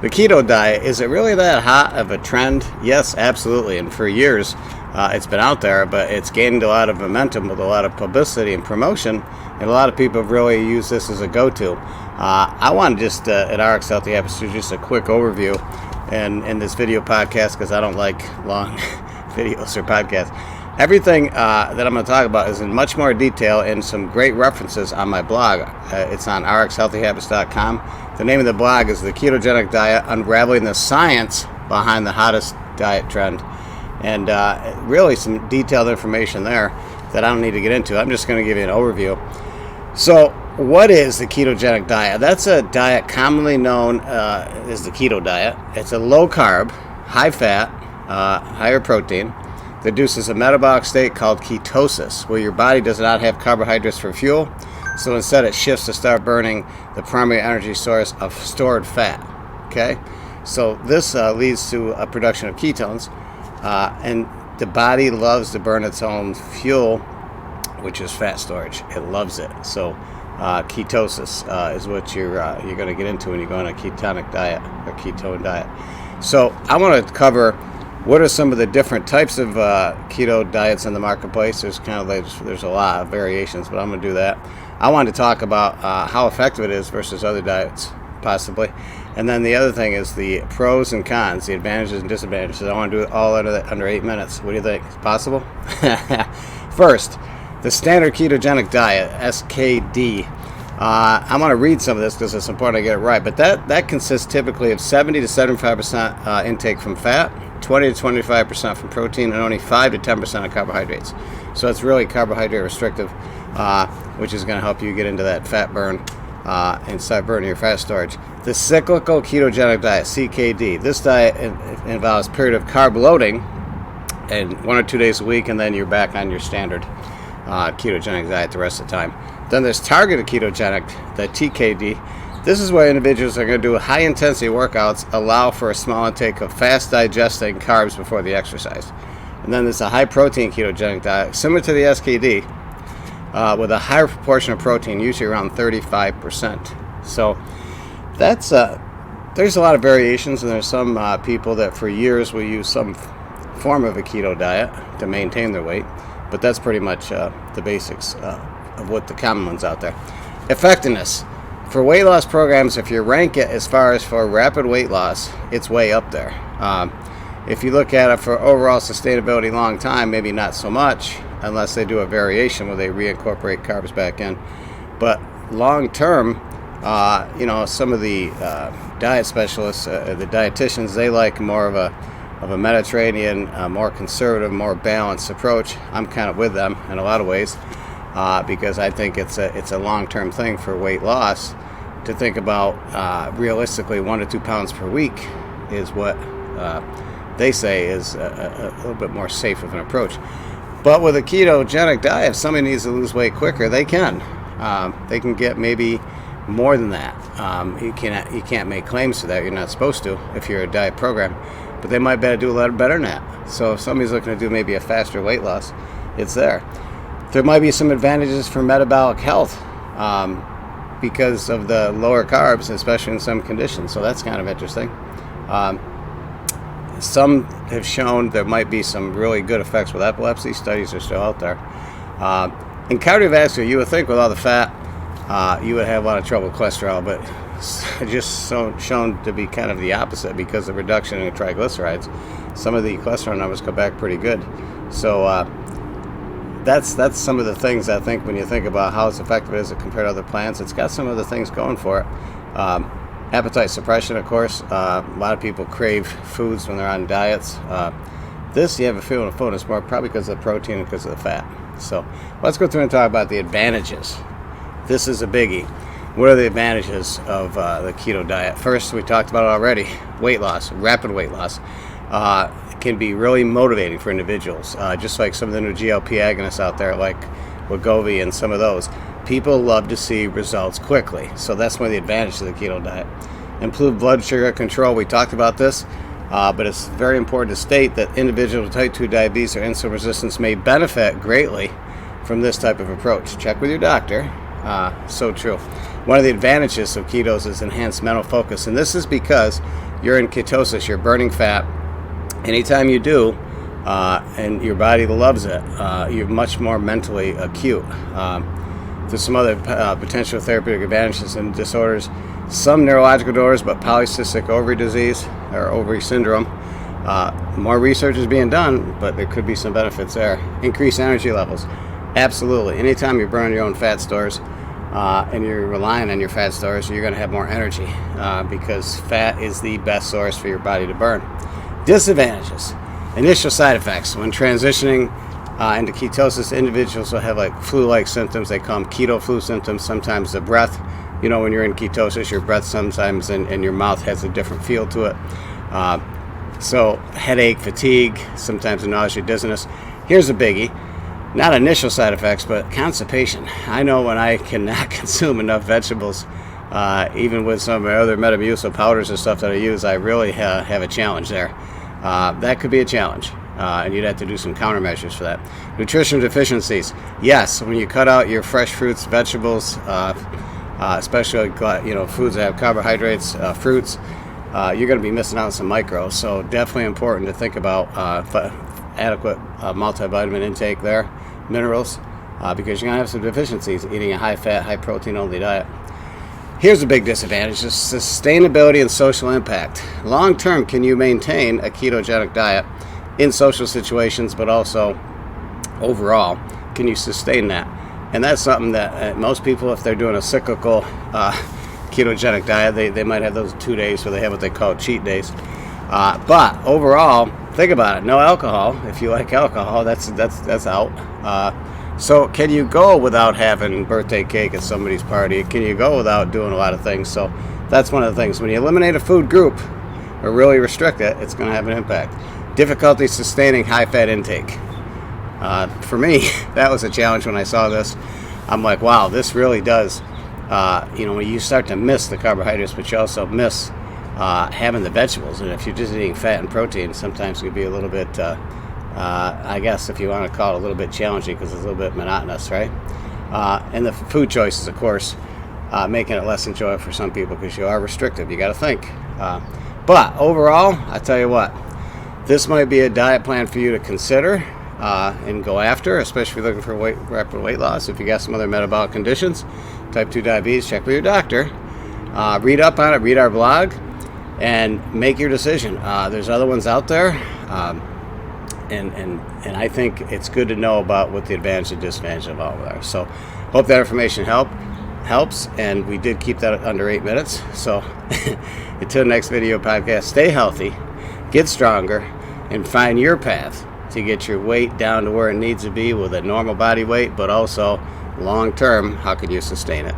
The keto diet, is it really that hot of a trend? Yes, absolutely. And for years, it's been out there, but it's gained a lot of momentum with a lot of publicity and promotion, and a lot of people have really used this as a go-to. I want to just, at RX Healthy Habits, do just a quick overview in this video podcast, because I don't like long videos or podcasts. Everything that I'm going to talk about is in much more detail and some great references on my blog. It's on RxHealthyHabits.com. The name of the blog is The Ketogenic Diet, Unraveling the Science Behind the Hottest Diet Trend. And really some detailed information there that I don't need to get into. I'm just going to give you an overview. So what is the ketogenic diet? That's a diet commonly known as the keto diet. It's a low carb, high fat, higher protein that induces a metabolic state called ketosis, where your body does not have carbohydrates for fuel. So instead it shifts to start burning the primary energy source of stored fat. Okay? So this leads to a production of ketones, and the body loves to burn its own fuel, which is fat storage. It loves it. So ketosis is what you're going to get into when you go on a ketonic diet or ketone diet. So I want to cover what are some of the different types of keto diets in the marketplace. There's a lot of variations, but I'm going to do that. I wanted to talk about how effective it is versus other diets, possibly. And then the other thing is the pros and cons, the advantages and disadvantages. I want to do it all under 8 minutes. What do you think? Is it possible? First, the standard ketogenic diet, SKD. I'm going to read some of this because it's important I get it right. But that consists typically of 70 to 75% intake from fat, 20 to 25% from protein, and only 5 to 10% of carbohydrates. So it's really carbohydrate restrictive, which is going to help you get into that fat burn and start burning your fat storage. The cyclical ketogenic diet, CKD. This diet involves a period of carb loading and 1 or 2 days a week, and then you're back on your standard ketogenic diet the rest of the time. Then there's targeted ketogenic, the TKD. This is where individuals are going to do high-intensity workouts, allow for a small intake of fast-digesting carbs before the exercise. And then there's a high-protein ketogenic diet, similar to the SKD, with a higher proportion of protein, usually around 35%. So that's there's a lot of variations, and there's some people that for years will use some form of a keto diet to maintain their weight, but that's pretty much the basics of what the common ones out there. Effectiveness. For weight loss programs, if you rank it as far as for rapid weight loss, it's way up there. If you look at it for overall sustainability long time, maybe not so much, unless they do a variation where they reincorporate carbs back in. But long term, some of the diet specialists, the dietitians, they like more of a Mediterranean, more conservative, more balanced approach. I'm kind of with them in a lot of ways, because I think it's a long-term thing for weight loss to think about. Realistically, 1 to 2 pounds per week is what they say is a little bit more safe of an approach. But with a ketogenic diet, if somebody needs to lose weight quicker, they can. They can get maybe more than that. You can't make claims to that. You're not supposed to if you're a diet program. But they might be able to do a lot better than that. So if somebody's looking to do maybe a faster weight loss, it's there. There might be some advantages for metabolic health because of the lower carbs, especially in some conditions. So that's kind of interesting. Some have shown there might be some really good effects with epilepsy. Studies are still out there. In cardiovascular, you would think with all the fat, you would have a lot of trouble with cholesterol, but just shown to be kind of the opposite because of reduction in triglycerides. Some of the cholesterol numbers come back pretty good. So that's some of the things I think when you think about how it's effective as compared to other plants. It's got some of the things going for it. Appetite suppression, of course. A lot of people crave foods when they're on diets. This, you have a feeling of fullness more probably because of the protein and because of the fat. So let's go through and talk about the advantages. This is a biggie. What are the advantages of the keto diet? First, we talked about it already. Weight loss, rapid weight loss. It can be really motivating for individuals, just like some of the new GLP agonists out there, like Wegovy and some of those. People love to see results quickly, so that's one of the advantages of the keto diet. Improved blood sugar control, we talked about this, but it's very important to state that individuals with type 2 diabetes or insulin resistance may benefit greatly from this type of approach. Check with your doctor. So true. One of the advantages of ketos is enhanced mental focus, and this is because you're in ketosis, you're burning fat. Anytime you do, and your body loves it, you're much more mentally acute. There's some other potential therapeutic advantages and disorders, some neurological disorders, but polycystic ovary disease or ovary syndrome. More research is being done, but there could be some benefits there. Increased energy levels. Absolutely. Anytime you're burning your own fat stores and you're relying on your fat stores, you're going to have more energy because fat is the best source for your body to burn. Disadvantages. Initial side effects. When transitioning into ketosis, individuals will have like flu-like symptoms. They call them keto flu symptoms. Sometimes the breath, when you're in ketosis, your breath sometimes and your mouth has a different feel to it. So headache, fatigue, sometimes nausea, dizziness. Here's a biggie. Not initial side effects, but constipation. I know when I cannot consume enough vegetables, even with some of my other Metamucil powders and stuff that I use, I really have a challenge there. That could be a challenge, and you'd have to do some countermeasures for that. Nutrition deficiencies. Yes, when you cut out your fresh fruits, vegetables, especially foods that have carbohydrates, fruits, you're going to be missing out on some micros. So definitely important to think about adequate multivitamin intake there, minerals, because you're going to have some deficiencies eating a high-fat, high-protein only diet. Here's a big disadvantage, is sustainability and social impact. Long term, can you maintain a ketogenic diet in social situations, but also overall, can you sustain that? And that's something that most people, if they're doing a cyclical ketogenic diet, they might have those 2 days where they have what they call cheat days. But overall, think about it. No alcohol. If you like alcohol, that's out. So can you go without having birthday cake at somebody's party? Can you go without doing a lot of things? So that's one of the things. When you eliminate a food group or really restrict it, it's going to have an impact. Difficulty sustaining high-fat intake. For me, that was a challenge when I saw this. I'm like, wow, this really does. When you start to miss the carbohydrates, but you also miss having the vegetables. And if you're just eating fat and protein, sometimes it can be a little bit, I guess if you want to call it a little bit challenging because it's a little bit monotonous, right? And the food choices, of course, making it less enjoyable for some people because you are restrictive. You got to think. But overall, I tell you what, this might be a diet plan for you to consider and go after, especially if you're looking for rapid weight loss. If you got some other metabolic conditions, type 2 diabetes, check with your doctor. Read up on it, read our blog, and make your decision. There's other ones out there, and I think it's good to know about what the advantage and disadvantage of all are. So hope that information helps, and we did keep that under 8 minutes. So until next video podcast, stay healthy, get stronger, and find your path to get your weight down to where it needs to be with a normal body weight, but also long term, how can you sustain it?